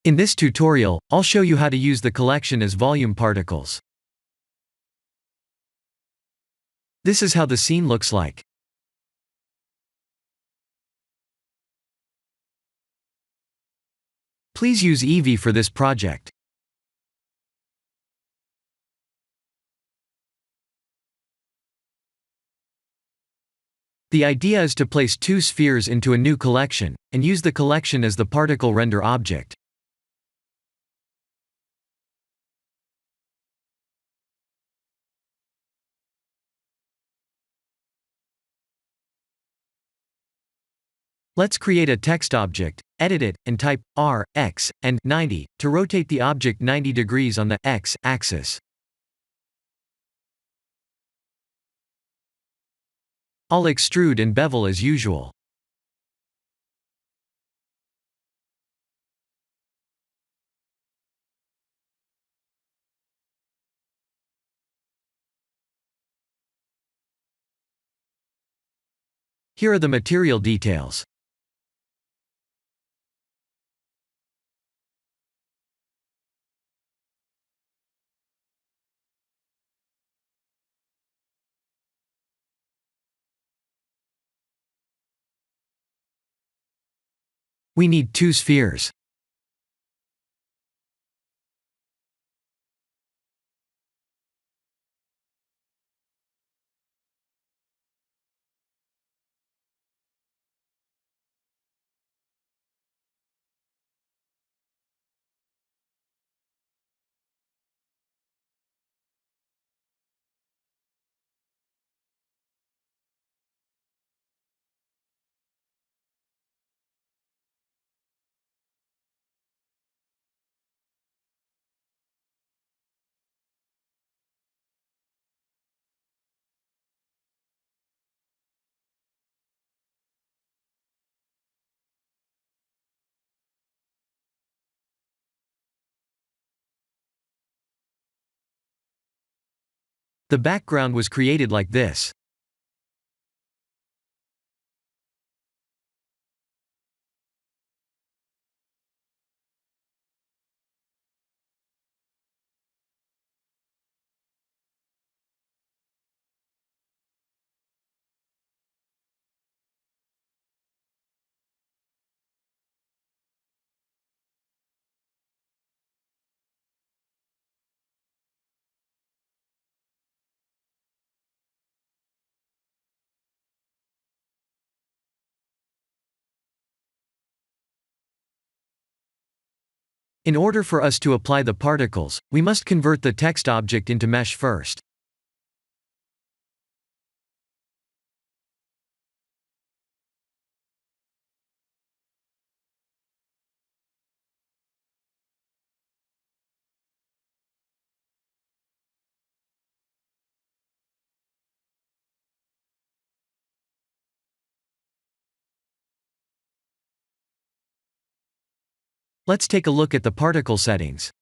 In this tutorial, I'll show you how to use the collection as volume particles. This is how the scene looks like. Please use Eevee for this project. The idea is to place two spheres into a new collection, and use the collection as the particle render object. Let's create a text object, edit it, and type R, X, and 90 to rotate the object 90 degrees on the X axis. I'll extrude and bevel as usual. Here are the material details. We need two spheres. The background was created like this. In order for us to apply the particles, we must convert the text object into mesh first. Let's take a look at the particle settings.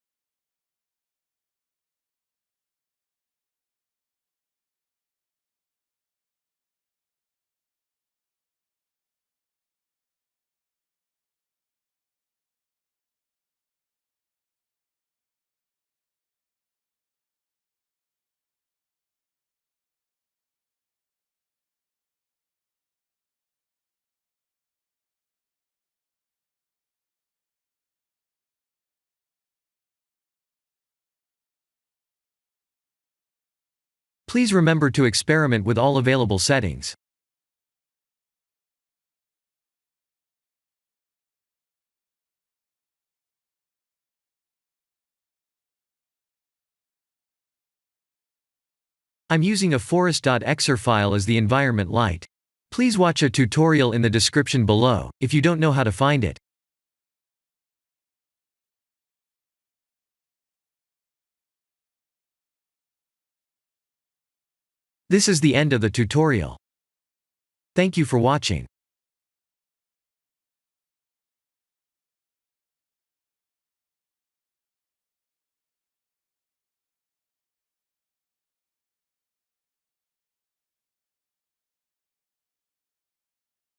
Please remember to experiment with all available settings. I'm using a forest.xr file as the environment light. Please watch a tutorial in the description below, if you don't know how to find it. This is the end of the tutorial. Thank you for watching.